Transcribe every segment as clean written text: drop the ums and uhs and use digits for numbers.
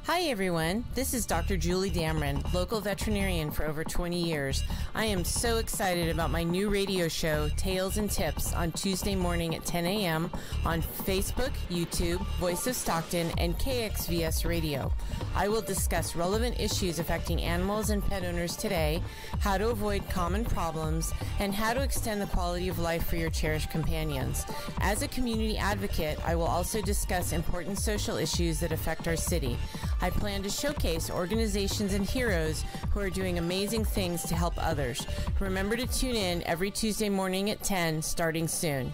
Hi everyone, this is Dr. Julie Dameron, local veterinarian for over 20 years. I am so excited about my new radio show, Tales and Tips, on Tuesday morning at 10 a.m. on Facebook, YouTube, Voice of Stockton, and KXVS Radio. I will discuss relevant issues affecting animals and pet owners today, how to avoid common problems, and how to extend the quality of life for your cherished companions. As a community advocate, I will also discuss important social issues that affect our city. I plan to showcase organizations and heroes who are doing amazing things to help others. Remember to tune in every Tuesday morning at 10, starting soon.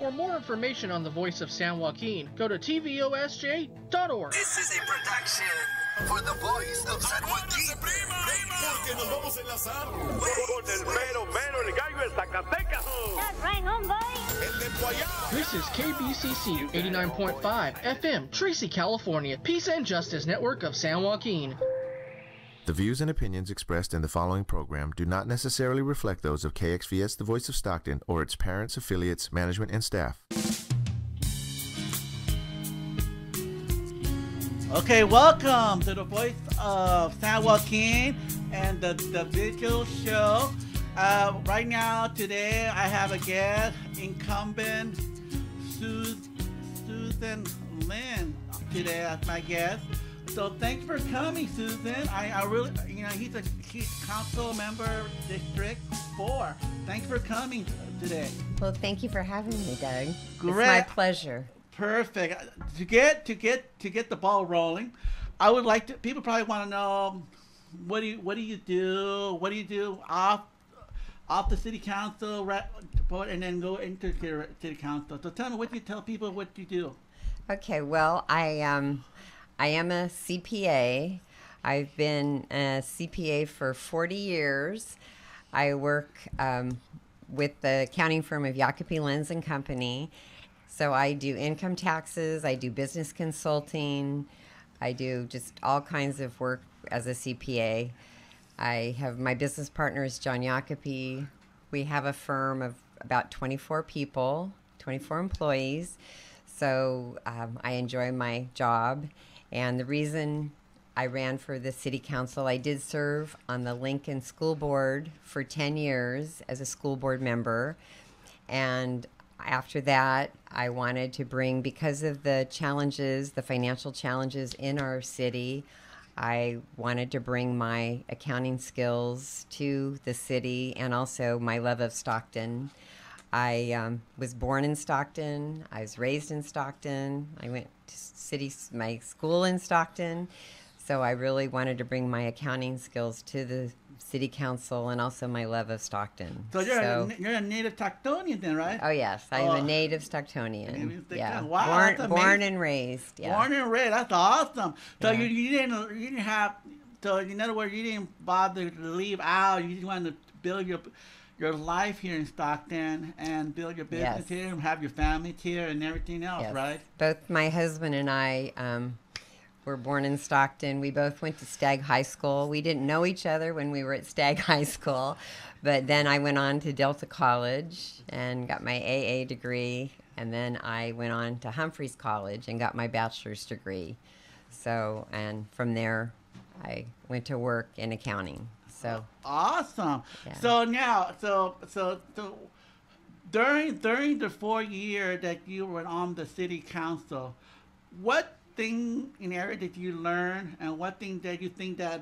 For more information on the Voice of San Joaquin, go to tvosj.org. This is a production for the Voice of San Joaquin. Porque nos vamos a enlazar con el mero, el gallo de Zacatecas. That's right, homeboy. el de Guayá. This is KBCC 89.5 FM, Tracy, California, Peace and Justice Network of San Joaquin. The views and opinions expressed in the following program do not necessarily reflect those of KXVS, the Voice of Stockton, or its parents, affiliates, management, and staff. Okay, welcome to the Voice of San Joaquin and the Vigil show. Right now, today, I have a guest, incumbent Susan Lenz, today as my guest. So thanks for coming, Susan. I really, he's council member District 4. Thanks for coming today. Well, thank you for having me, Doug. Great. It's my pleasure. Perfect. To get the ball rolling, I would like to. People probably want to know what do you do? What do you do off the city council, and then go into city council? So tell me, what do you tell people what you do? Okay. Well, I am a CPA. I've been a CPA for 40 years. I work with the accounting firm of Jacoby, Lenz & Company. So I do income taxes, I do business consulting, I do just all kinds of work as a CPA. I have my business partner is John Jacoby. We have a firm of about 24 people, 24 employees. So I enjoy my job. And the reason I ran for the city council, I did serve on the Lincoln School Board for 10 years as a school board member. And after that, I wanted to bring, because of the challenges, the financial challenges in our city, I wanted to bring my accounting skills to the city and also my love of Stockton. I was born in Stockton. I was raised in Stockton. I went to my school in Stockton. So I really wanted to bring my accounting skills to the city council and also my love of Stockton. So you're a native Stocktonian then, right? Oh yes, I'm a native Stocktonian. Yeah, wow, born and raised. Yeah. Born and raised. That's awesome. So Yeah. you didn't have. So in other words, you didn't bother to leave out. You just wanted to build your life here in Stockton and build your business Yes. here and have your family here and everything else, Yes. right? Both my husband and I were born in Stockton. We both went to Stagg High School. We didn't know each other when we were at Stagg High School, but then I went on to Delta College and got my AA degree, and then I went on to Humphreys College and got my bachelor's degree. So, and from there, I went to work in accounting. So awesome. Yeah. So now, so during the 4 years that you were on the city council, what thing in area did you learn, and what thing that you think that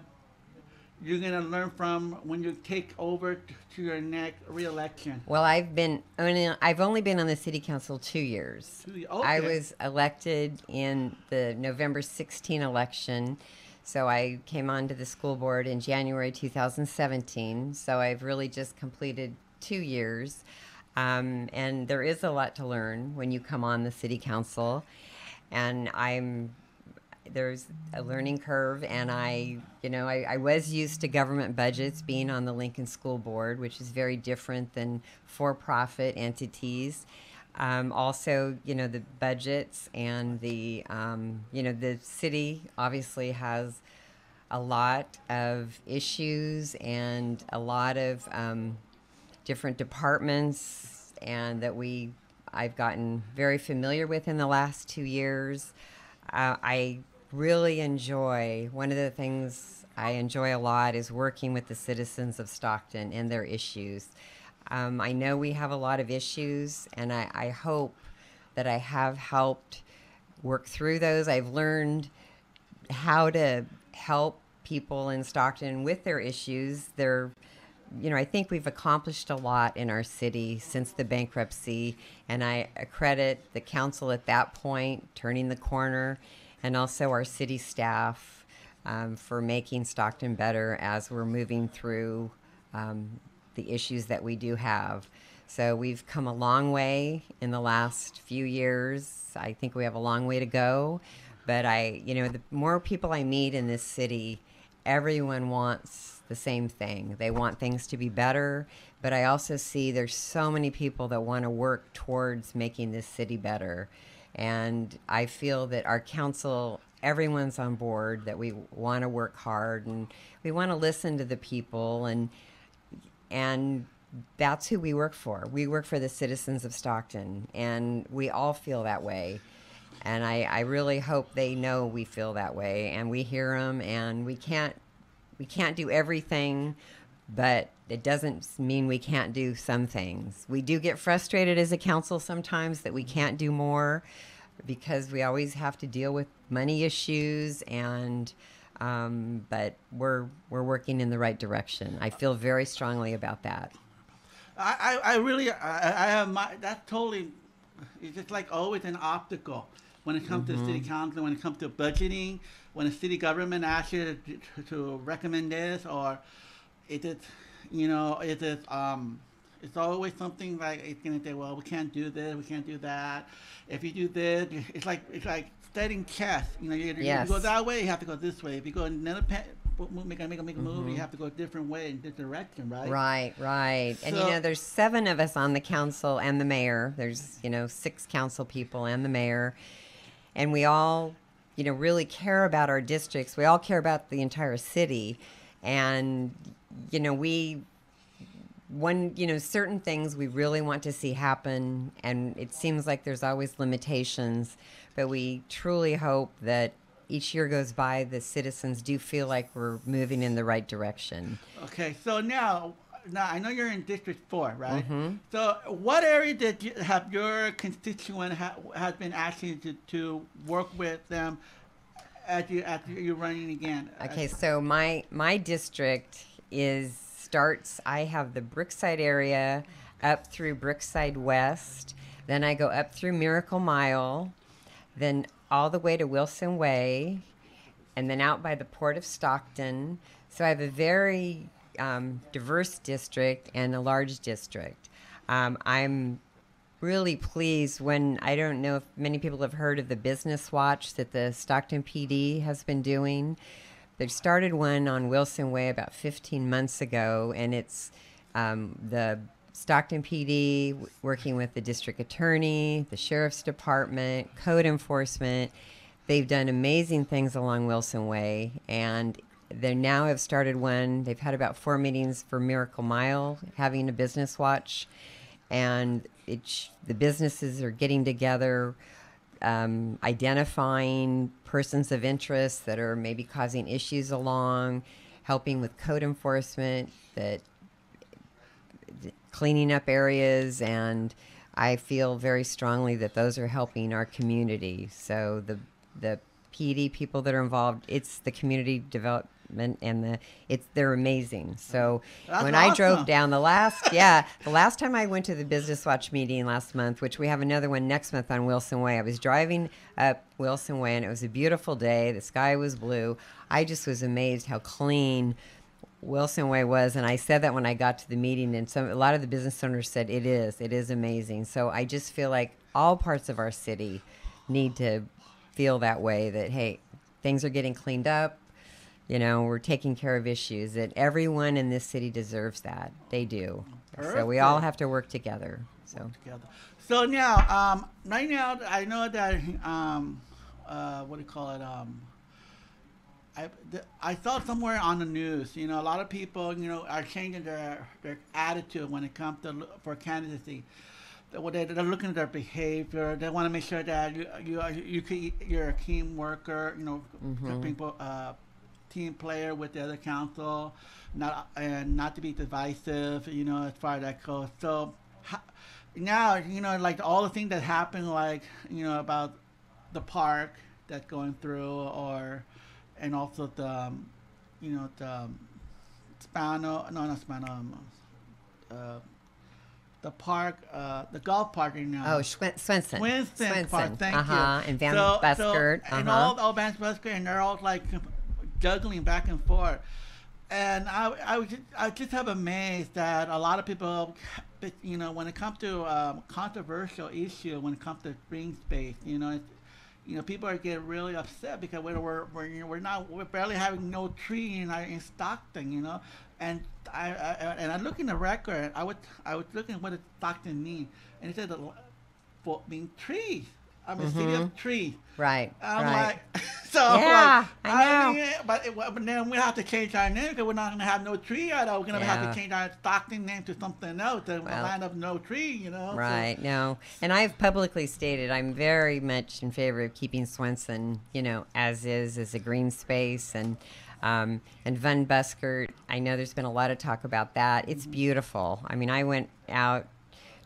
you're gonna learn from when you take over to your next re-election? Well, I've only been on the city council 2 years. Okay. I was elected in the November 16 election, so I came onto the school board in January 2017. So I've really just completed 2 years, and there is a lot to learn when you come on the city council, and there's a learning curve, and I was used to government budgets being on the Lincoln School Board, which is very different than for-profit entities. Also, the budgets and the city obviously has a lot of issues and a lot of different departments, and that we I've gotten very familiar with in the last 2 years. I really enjoy, one of the things I enjoy a lot is working with the citizens of Stockton and their issues. I know we have a lot of issues, and I hope that I have helped work through those. I've learned how to help people in Stockton with their issues. I think we've accomplished a lot in our city since the bankruptcy, and I credit the council at that point, turning the corner, and also our city staff for making Stockton better as we're moving through the issues that we do have. So we've come a long way in the last few years. I think we have a long way to go, but the more people I meet in this city, everyone wants the same thing. They want things to be better, but I also see there's so many people that want to work towards making this city better. And I feel that our council, everyone's on board, that we want to work hard and we want to listen to the people, and that's who we work for. We work for the citizens of Stockton, and we all feel that way. And I really hope they know we feel that way, and we hear them, and we can't do everything, but it doesn't mean we can't do some things. We do get frustrated as a council sometimes that we can't do more because we always have to deal with money issues, and but we're working in the right direction. I feel very strongly about that. I really have that's totally, it's just like always an obstacle when it comes to the city council, when it comes to budgeting, when the city government asks you to recommend this, or it's always something like it's gonna say, well, we can't do this, we can't do that. If you do this, it's like studying chess. You go that way, you have to go this way. If you go another make a move, you have to go a different way in this direction, right? Right. So, and there's 7 of us on the council and the mayor. There's 6 council people and the mayor, and we all really care about our districts. We all care about the entire city, and certain things we really want to see happen, and it seems like there's always limitations, but we truly hope that each year goes by, the citizens do feel like we're moving in the right direction. Okay, so now I know you're in District 4, right? Mm-hmm. So what area did you have your constituent has been asking you to work with them after you're running again? Okay, so my district starts, I have the Brookside area up through Brookside West, then I go up through Miracle Mile, then all the way to Wilson Way, and then out by the Port of Stockton. So I have a very diverse district and a large district. I'm really pleased I don't know if many people have heard of the Business Watch that the Stockton PD has been doing. They started one on Wilson Way about 15 months ago, and it's the Stockton PD working with the district attorney, the sheriff's department, code enforcement. They've done amazing things along Wilson Way, and they now have started one. They've had about 4 meetings for Miracle Mile, having a business watch, and the businesses are getting together, identifying persons of interest that are maybe causing issues along, helping with code enforcement, cleaning up areas, and I feel very strongly that those are helping our community. So the PD people that are involved, it's the community development, and they're amazing. So when I drove down the last time I went to the Business Watch meeting last month, which we have another one next month on Wilson Way, I was driving up Wilson Way, and it was a beautiful day. The sky was blue. I just was amazed how clean Wilson Way was, and I said that when I got to the meeting, and a lot of the business owners said it is amazing. So I just feel like all parts of our city need to feel that way, that hey, things are getting cleaned up, we're taking care of issues, that everyone in this city deserves that. They do. Perfect. So we all have to work together. So now, right now, I know that what do you call it? I saw somewhere on the news, a lot of people, are changing their attitude when it comes for candidacy. they're looking at their behavior. They want to make sure that you're a team worker, people, team player with the other council, not to be divisive, as far as that goes. So now, like all the things that happen, like about the park that's going through, and also the the park, the golf park in Swenson Park, thank you. And Van Buskirk. And all Van Buskirk, and they're all like juggling back and forth. And I just have amazed that a lot of people, when it comes to controversial issue, when it comes to green space, people are getting really upset because we're barely having no tree in Stockton, and I look in the record. I was looking at what does Stockton mean, and it said for being trees. I'm a city of trees. Right. I'm right. like, so yeah, like, I know. But then we have to change our name because we're not going to have no tree. We're going to have to change our Stockton name to something else, the land of no tree, Right. So. No. And I've publicly stated I'm very much in favor of keeping Swenson, as a green space, and Van Buskirk. I know there's been a lot of talk about that. It's beautiful. I mean, I went out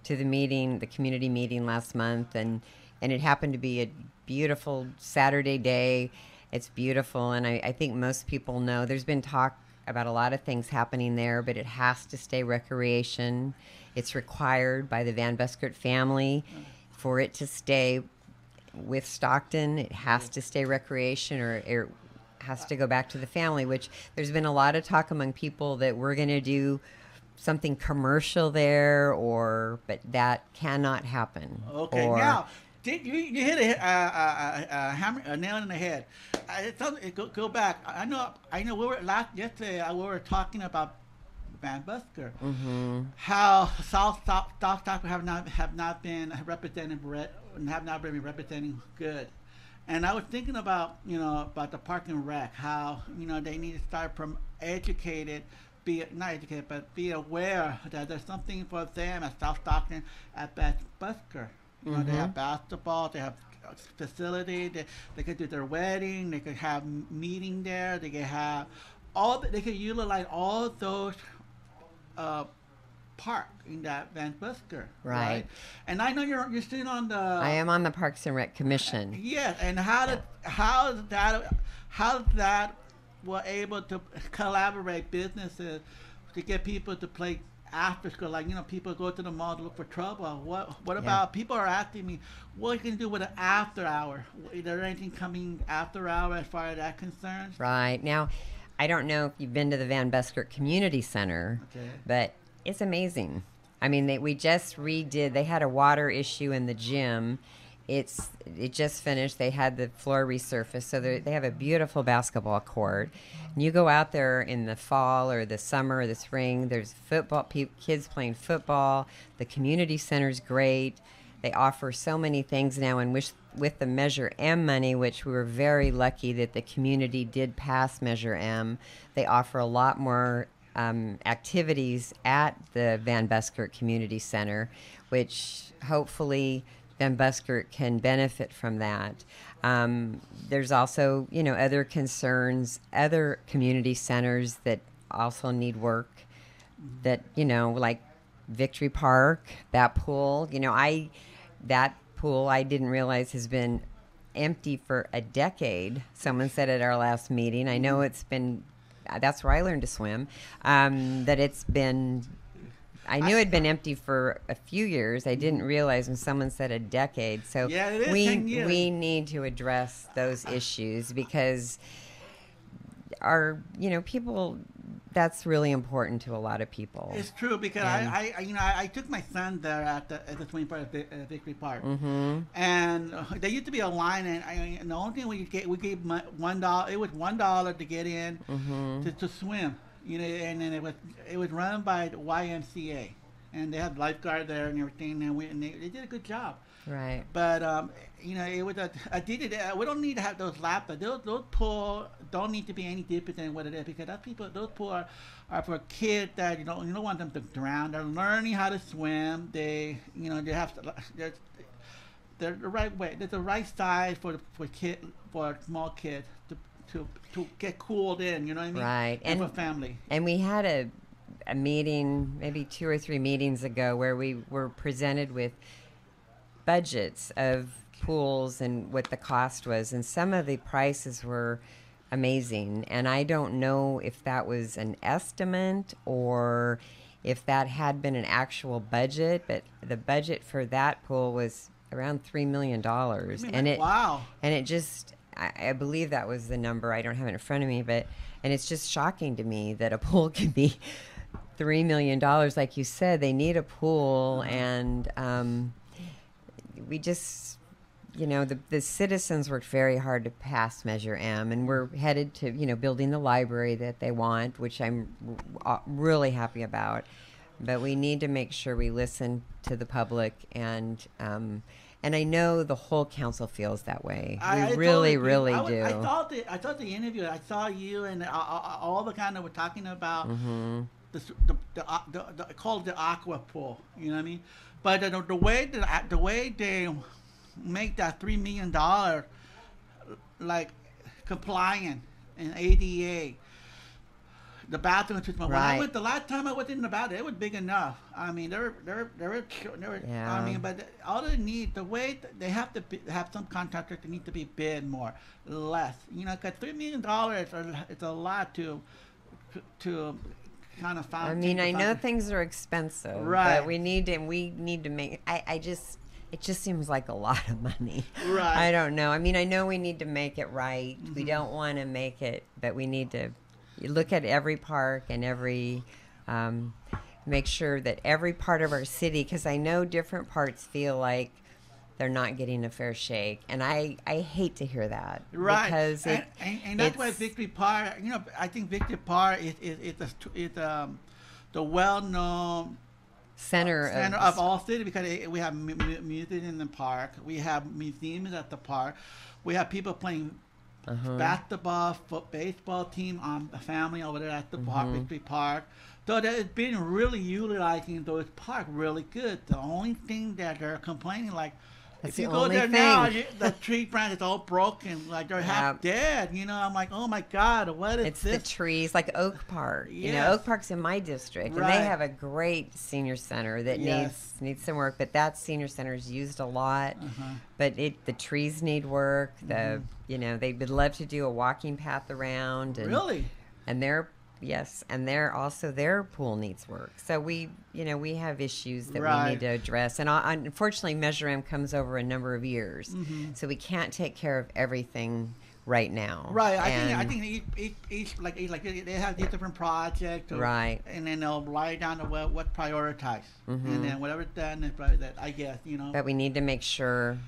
to the community meeting last month, and it happened to be a beautiful Saturday day. It's beautiful, and I think most people know there's been talk about a lot of things happening there, but it has to stay recreation. It's required by the Van Buskirk family for it to stay with Stockton. It has to stay recreation, or it has to go back to the family, which there's been a lot of talk among people that we're going to do something commercial there, but that cannot happen. Okay, now you hit a hammer, a nail in the head. Go back. I know. We were yesterday. We were talking about Van Buskirk. Mm-hmm. How South Stockton have not been representing good. And I was thinking about about the park and rec. How they need to start be aware that there's something for them at South Stockton at Van Buskirk. They have basketball, they have facility, they could do their wedding, they could have meeting there, they could have they could utilize all those park in that Van Buskirk. Right. And I know you're sitting on the. I am on the Parks and Rec Commission. Yes, and how that were able to collaborate businesses to get people to play after school, like people go to the mall to look for trouble. What about people are asking me, what are you gonna do with an after hour? Is there anything coming after hour as far as that concerns? Right. Now, I don't know if you've been to the Van Buskirk Community Center, but it's amazing. I mean, we just redid. They had a water issue in the gym. It just finished. They had the floor resurfaced, so they have a beautiful basketball court. And you go out there in the fall or the summer or the spring. There's football, kids playing football. The community center's great. They offer so many things now, and with the Measure M money, which we were very lucky that the community did pass Measure M, they offer a lot more activities at the Van Buskirk Community Center, which hopefully Van Buskirk can benefit from that. There's also, other concerns, other community centers that also need work that, like Victory Park, that pool. That pool I didn't realize has been empty for a decade. Someone said at our last meeting. I know it's been, that's where I learned to swim, that it's been, I knew it had been empty for a few years. I didn't realize when someone said a decade. So we need to address those issues because our, people, that's really important to a lot of people. It's true because I took my son there at the swimming park at Victory Park, and there used to be a line, and the only thing we gave $1. It was $1 to get in to swim. And then it was run by the YMCA, and they had lifeguard there and everything, and they did a good job. Right. But it was we don't need to have those laps. Those pools don't need to be any deeper than what it is, because those pools are for kids that you don't want them to drown. They're learning how to swim. They have to. They're the right way. They're the right size for small kids to get cooled in. You know what I mean? Right. And for family. And we had a meeting maybe 2 or 3 meetings ago where we were presented with budgets of pools and what the cost was, and some of the prices were amazing, and I don't know if that was an estimate or if that had been an actual budget, but the budget for that pool was around $3 million. Wow. And it just, I believe that was the number. I don't have it in front of me, and it's just shocking to me that a pool can be $3 million. Like you said, they need a pool, and we just, the citizens worked very hard to pass Measure M, and we're headed to, building the library that they want, which I'm really happy about. But we need to make sure we listen to the public, and I know the whole council feels that way. We really do. I thought the interview. I saw you and all the kind of were talking about the called the aqua pool. You know what I mean? But the way they make that $3 million like compliant and ADA. The bathroom treatment. Right. The last time I went in the bathroom, it was big enough. I mean, they were. Yeah. I mean, but all they need, the way they have to have some contractors that need to be bid more, less. Because $3 million is a lot to kind of find. I mean, I know things are expensive, right? But we need to make. It just seems like a lot of money. Right. I don't know. I mean, I know we need to make it right. Mm-hmm. We don't want to make it, but we need to look at every park and make sure that every part of our city, because I know different parts feel like they're not getting a fair shake, and I hate to hear that. Right. Because and that's why Victory Park. I think Victory Park is the well-known center of all city, because we have music in the park, we have museums at the park, we have people playing basketball, baseball team on the family over there at the park, Victory Park. So it's been really utilizing those parks really good. The only thing that they're complaining, like, that's if you the go only there thing. Now, the tree branch is all broken, like they're half dead. I'm like, oh my God, what is it's this? It's the trees, like Oak Park. Yes. Oak Park's in my district, and they have a great senior center that needs some work. But that senior center is used a lot. But the trees need work. They would love to do a walking path around. And, really? And their pool needs work. So we have issues that we need to address. And unfortunately, Measure M comes over a number of years. So we can't take care of everything right now. Right. I think each like they have these different projects. Right. And then they'll write down what prioritize. And then whatever's done is probably that, I guess, But we need to make sure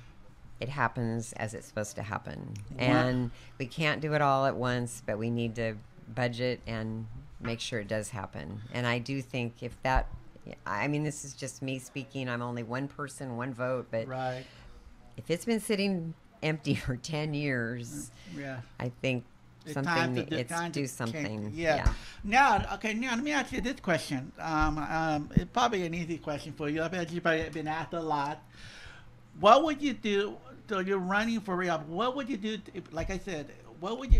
it happens as it's supposed to happen. And we can't do it all at once, but we need to budget and make sure it does happen. And I do think if that, I mean, this is just me speaking, I'm only one person, one vote, but if it's been sitting empty for 10 years, I think it's do something. Yeah. Now, let me ask you this question. It's probably an easy question for you. I bet you've probably been asked a lot. What would you do? So you're running for re-op. What would you do? Like I said, what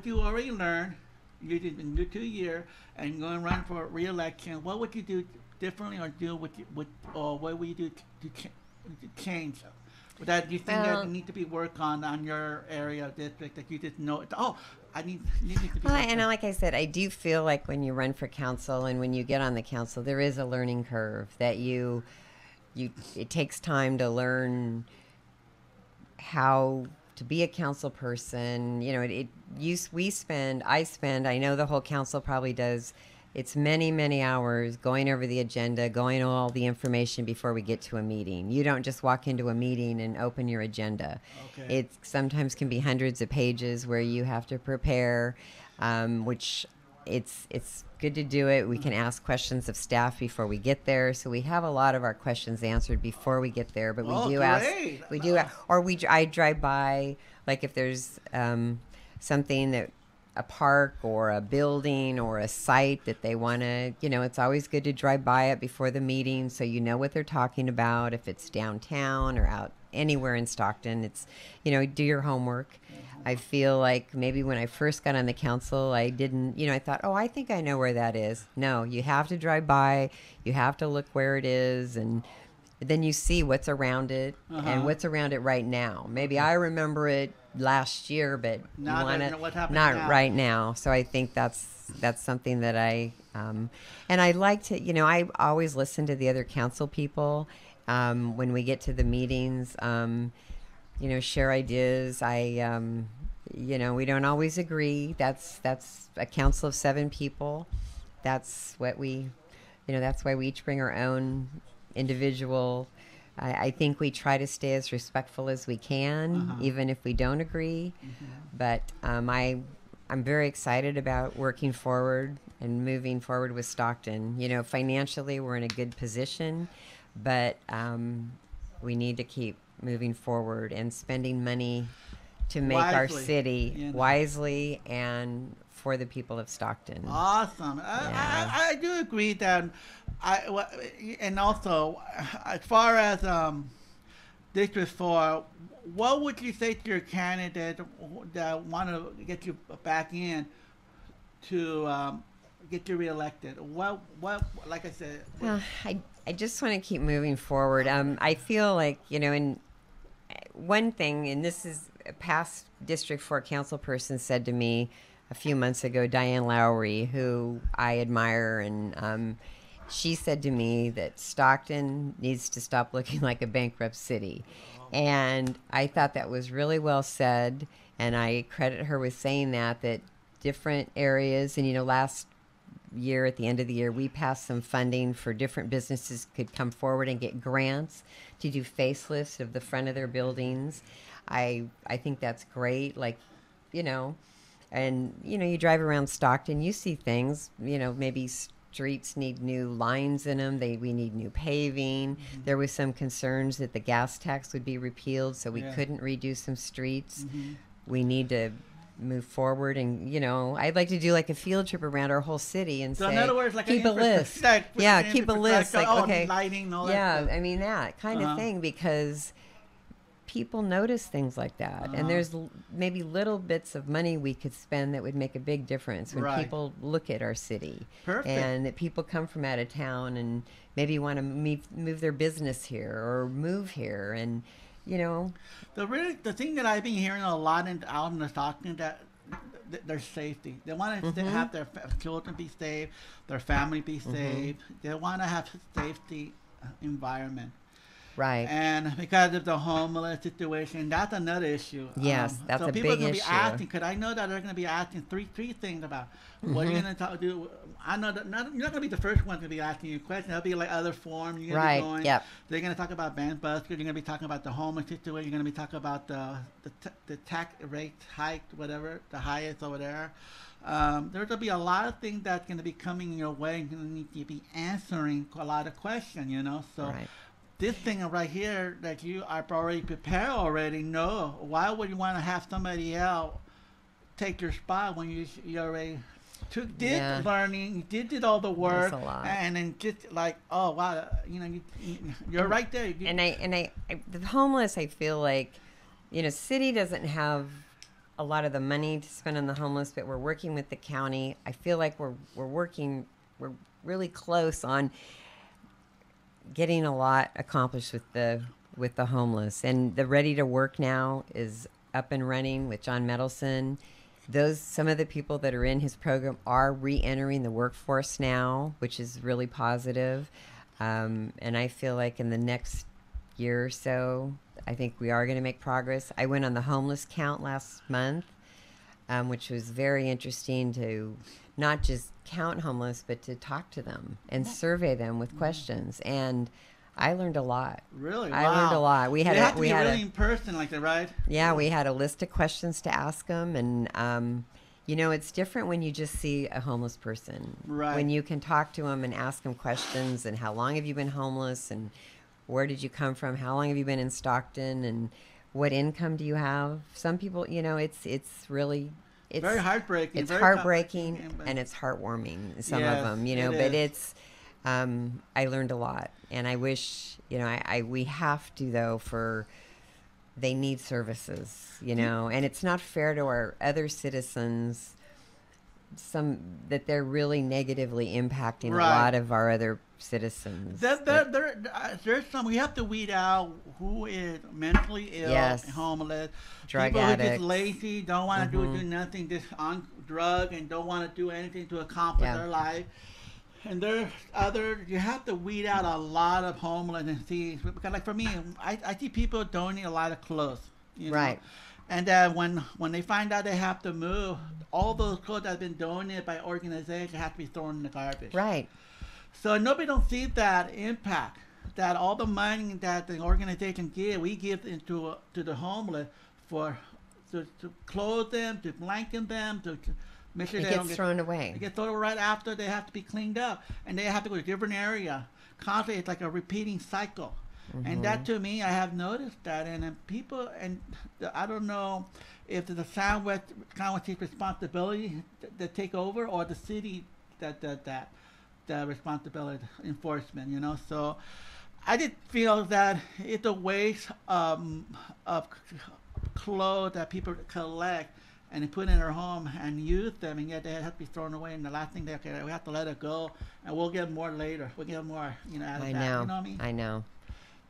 you already learned? You did in 2 years, and you're going to run for re-election. What would you do differently, or do or what would you do to change? That you think that need to be worked on your area district that you just know? I need to be. And like I said, I do feel like when you run for council and when you get on the council, there is a learning curve that it takes time to learn how to be a council person. I know the whole council probably does. It's many, many hours going over the agenda, going over all the information before we get to a meeting. You don't just walk into a meeting and open your agenda. Okay. It sometimes can be hundreds of pages where you have to prepare, which it's good to do it. We can ask questions of staff before we get there, so we have a lot of our questions answered before we get there. But we do great. ask, we do, or I drive by, like if there's something that a park or a building or a site that they want to, it's always good to drive by it before the meeting so you know what they're talking about. If it's downtown or out anywhere in Stockton, it's, do your homework. I feel like maybe when I first got on the council, I didn't, I thought, oh, I think I know where that is. No, you have to drive by, you have to look where it is, and then you see what's around it and what's around it right now. Maybe I remember it last year, but not right now. So I think that's something that I and I like to, I always listen to the other council people when we get to the meetings, share ideas. We don't always agree. That's a council of 7 people. That's what that's why we each bring our own individual. I think we try to stay as respectful as we can, even if we don't agree. But I'm very excited about working forward and moving forward with Stockton. Financially, we're in a good position, but we need to keep moving forward and spending money to make our city wisely and for the people of Stockton. Awesome. I do agree that and also as far as District 4, what would you say to your candidate that want to get you back in to get you reelected? What like I said, I just want to keep moving forward. I feel like, in one thing, and this is a past District 4 council person said to me a few months ago, Diane Lowry, who I admire, and she said to me that Stockton needs to stop looking like a bankrupt city. And I thought that was really well said, and I credit her with saying that different areas, and last year at the end of the year we passed some funding for different businesses could come forward and get grants to do facelifts of the front of their buildings. I think that's great, and you drive around Stockton, you see things, maybe streets need new lines in them, we need new paving. There was some concerns that the gas tax would be repealed, so we couldn't redo some streets. We need to move forward, and I'd like to do like a field trip around our whole city and so say, in other words, like keep a list. Keep a list, like, okay, lighting, all that I mean, that kind of thing, because people notice things like that, and there's maybe little bits of money we could spend that would make a big difference when people look at our city. Perfect. And that people come from out of town and maybe want to move their business here or move here, and the thing that I've been hearing a lot out in the Stockton, that their safety. They want to have their children be safe, their family be safe. They want to have a safety environment. Right. And because of the homeless situation, that's another issue. Yes, that's a big issue. So people are going to be asking, because I know that they're going to be asking three things about what are you going to do. I know that you're not going to be the first one to be asking you questions. There'll be like other forums. You're going to be going. Yep. They're going to talk about band buskers. You're going to be talking about the homeless situation. You're going to be talking about the tax rate hike, whatever, the highest over there. There's going to be a lot of things that's going to be coming your way. You're going to need to be answering a lot of questions, So. Right. This thing right here that you are already prepared already, no. Why would you want to have somebody else take your spot when you already did learning, you did all the work, and then just like, oh wow, you're right there. And I the homeless, I feel like, city doesn't have a lot of the money to spend on the homeless, but we're working with the county. I feel like we're really close on getting a lot accomplished with the homeless, and the Ready to Work now is up and running with John Medelson. Some of the people that are in his program are re-entering the workforce now, which is really positive. And I feel like in the next year or so, I think we are going to make progress. I went on the homeless count last month, which was very interesting to not just count homeless, but to talk to them and survey them with questions. And I learned a lot. Really? I learned a lot. We had really in person like that, right? Yeah, we had a list of questions to ask them, and You know, it's different when you just see a homeless person. Right. When you can talk to them and ask them questions and how long have you been homeless and where did you come from? How long have you been in Stockton and what income do you have? Some people, you know, it's really it's very heartbreaking. It's very heartbreaking and it's heartwarming. Some Yes, of them, you know, it but is. it's I learned a lot, and I wish, you know, we have to though for. They need services, you know, and it's not fair to our other citizens that they're really negatively impacting Right. a lot of our other citizens. There's some, we have to weed out who is mentally ill, Yes. homeless, Drug people who are addicts. just lazy, don't want to do nothing, just on drug and don't want to do anything to accomplish Yeah. their life. And there's other, you have to weed out a lot of homeless and see, because like for me, I see people donate a lot of clothes, you know? Right. And when they find out they have to move, all those clothes that have been donated by organizations have to be thrown in the garbage. Right. So nobody don't see that impact, that all the money that the organization we give into to the homeless to clothe them, to blanket them, to make sure It they gets don't get thrown away. They get thrown right after they have to be cleaned up, and they have to go to a different area. Constantly, it's like a repeating cycle. And that to me, I have noticed that, and then people, and I don't know if it's the Southwest responsibility to take over, or the city that does that, the responsibility enforcement, you know. So I did feel that it's a waste of clothes that people collect and they put in their home and use them, and yet they have to be thrown away. And the last thing we have to let it go, and we'll get more later. We'll get more, you know, out of I that. know. You know what I mean? I know.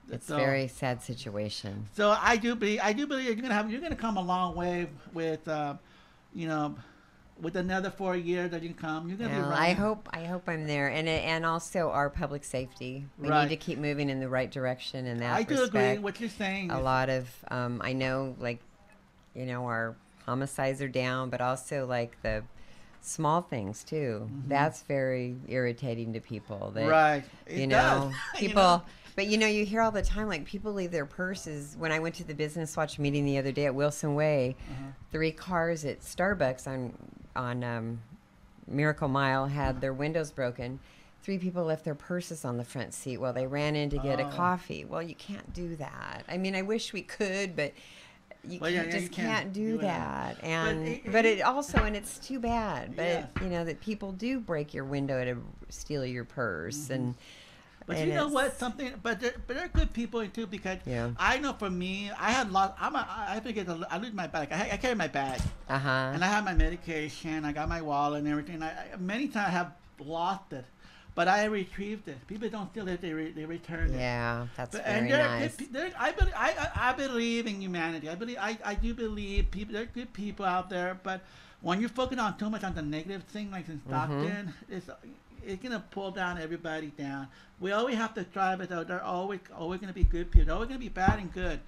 It's So- a very sad situation. So I do believe you're gonna come a long way with, you know, with another 4 years that you come. You're gonna be Well, right. I hope I'm there, and also our public safety. We Right. need to keep moving in the right direction in that I do respect. agree with what you're saying. A lot of I know, like, you know, our homicides are down, but also like the small things too. That's very irritating to people. That, Right. It you does. know, You people. know? But you know, you hear all the time, like, people leave their purses. When I went to the Business Watch meeting the other day at Wilson Way, 3 cars at Starbucks on Miracle Mile had their windows broken. 3 people left their purses on the front seat while they ran in to get a coffee. Well, you can't do that. I mean, I wish we could, but you Well, yeah, can't, yeah, just you can't can't do do that. that. And But but it also, and it's too bad. But Yeah. you know that people do break your window to steal your purse, and But and you know what? it's- Something. But they're good people too, because Yeah. I know for me, I had lost. I forget. I lose my bag. I carry my bag, Uh-huh. and I have my medication. I got my wallet and everything. Many times I have lost it, but I retrieved it. People don't steal it; they return it. Yeah, that's But, very and they're nice. good, I believe in humanity. I do believe people. There are good people out there, but when you're focusing on too much on the negative thing, like in Stockton, it's gonna pull down everybody down. We always have to strive it out. They're always gonna be good people. They're always gonna be bad and good.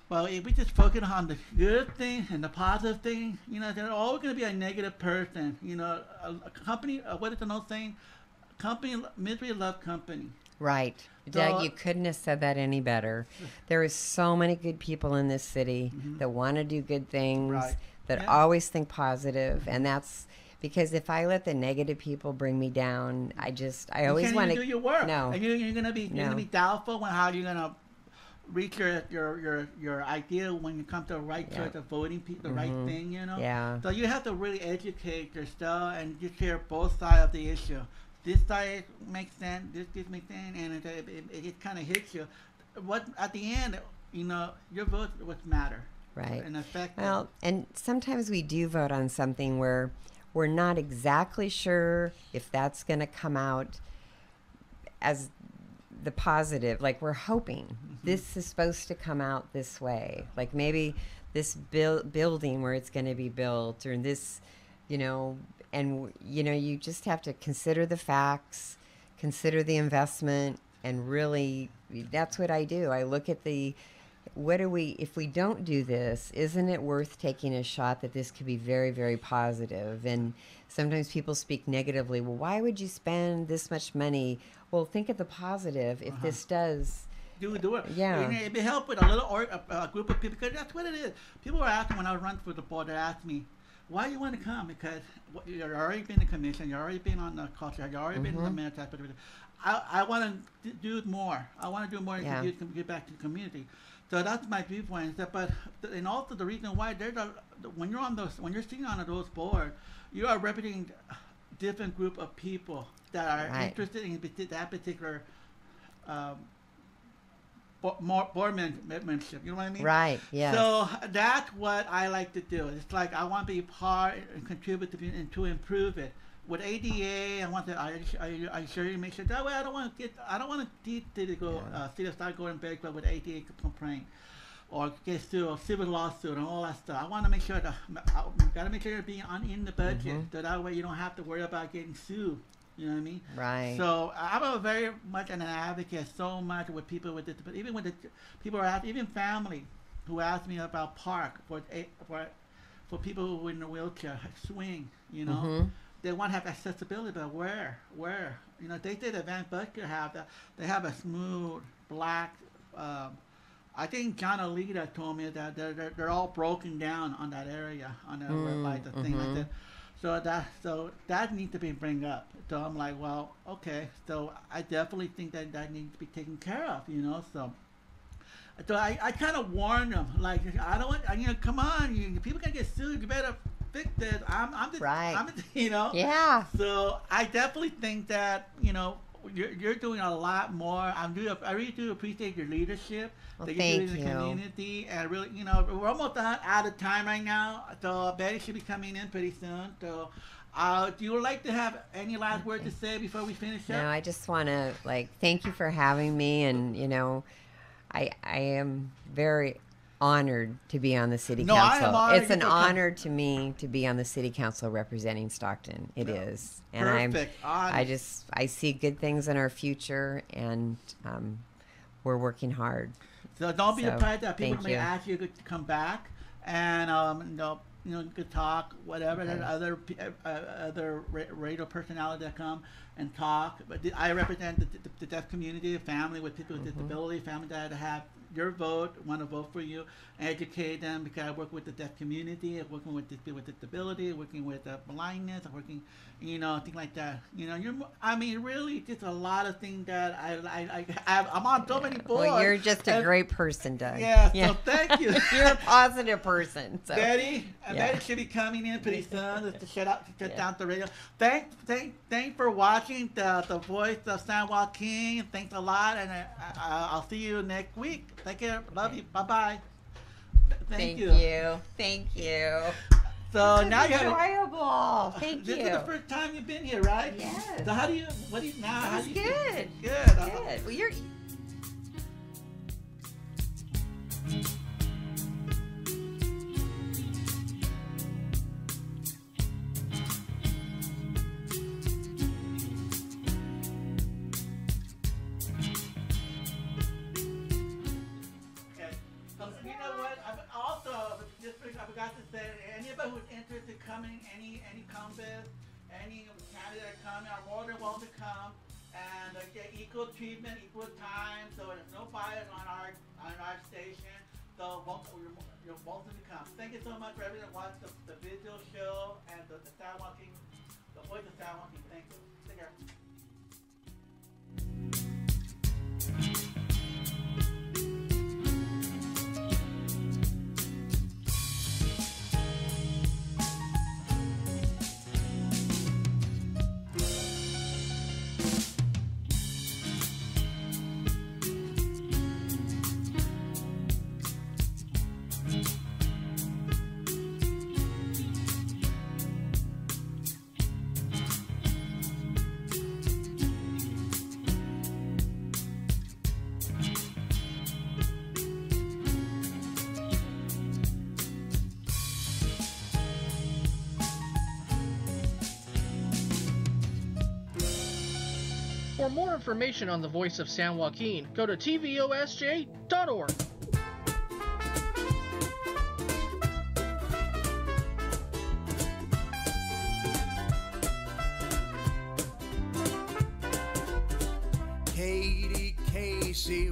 Well, if we just focus on the good thing and the positive thing, you know, there's always gonna be a negative person. You know, a company. What is the old saying? Company, misery love company. Right. So- Doug, you couldn't have said that any better. There is so many good people in this city that want to do good things, Right. that Yeah. always think positive, and that's because if I let the negative people bring me down, I You always can't want even do your work. No. And you're gonna No. be doubtful when how you're gonna reach your idea when you come to the right Yeah. choice of voting the right thing. You know. Yeah. So you have to really educate yourself and just hear both sides of the issue. This side makes sense. This makes sense, and it kind of hits you. What at the end, you know, your vote would matter. Right. And affect. Well, and sometimes we do vote on something where we're not exactly sure if that's going to come out as the positive. Like, we're hoping this is supposed to come out this way. Like, maybe this building where it's going to be built, or this, you know, and, you know, you just have to consider the facts, consider the investment, and really, that's what I do. I look at if we don't do this, isn't it worth taking a shot that this could be very, very positive? And sometimes people speak negatively. Well, why would you spend this much money? Well, think of the positive. If this does, Do it. Yeah. It'd be help with a little a group of people, because that's what it is. People were asking when I run for the board. They asked me, why you want to come? Because you've already been in commission, you've already been on the culture, you've already been in the military. I want to do more. I want to do more to give back to the community. So that's my viewpoint. And also the reason why when you're sitting on those boards, you are representing different group of people that are interested in that particular board membership. You know what I mean? Right. Yeah. So that's what I like to do. It's like I want to be part and contribute to improve it. With ADA, I want to. I sure make sure that way. I don't want to go start going back, but with ADA complaint or get sued or civil lawsuit and all that stuff. I want to make sure that got to make sure you're being in the budget, so that way you don't have to worry about getting sued. You know what I mean? Right. So I'm a very much an advocate so much with people with disabilities, even with the people who are even family who ask me about park for people who are in a wheelchair, swing. You know. They want to have accessibility, but where? You know, they say that Van Busker have that. They have a smooth black. I think John Alita told me that they're all broken down on that area, on that like the thing like that. So that needs to be bring up. So I'm like, well, okay. So I definitely think that needs to be taken care of. You know, so I kind of warn them, like, I don't want. Come on, people can get sued. You better fix it. I'm just, you know. Yeah. So I definitely think that, you're doing a lot more. I really do appreciate your leadership that you're doing in the community. And really, we're almost out of time right now. So Betty should be coming in pretty soon. So do you like to have any last word to say before we finish up? No, I just want to thank you for having me. And, I am very honored to be on the city council. It's an honor to me to be on the city council representing Stockton. It is. And I see good things in our future, and we're working hard. So don't be surprised that people may ask you to come back, and you could talk, whatever. There's other radio personalities that come and talk. But I represent the deaf community, a family with people with disability, family that have your vote, want to vote for you, educate them, because I work with the deaf community, I'm working with people with disability, working with blindness, I'm working, things like that. Really just a lot of things that I'm on so many boards. Well, you're just a great person, Doug. Yeah, so thank you. You're a positive person. So. Betty should be coming in pretty soon to shut down the radio. Thanks for watching the Voice of San Joaquin. Thanks a lot, and I'll see you next week. Take care. Love you. Bye-bye. Thank you. Thank you. So this now is you have enjoyable. Thank you. This is the first time you've been here, right? Yes. So now? Good. Good. Well, you're. I forgot to say, anybody who's interested in coming, any contest, any candidate coming, are more than welcome to come and get equal treatment, equal time. So there's no bias on our station. So you're welcome to come. Thank you so much for everyone that watched the Vigil show and the San Joaquin, the Voice of San Joaquin. Thank you. Take care. For more information on the Voice of San Joaquin, go to tvosj.org. Katie Casey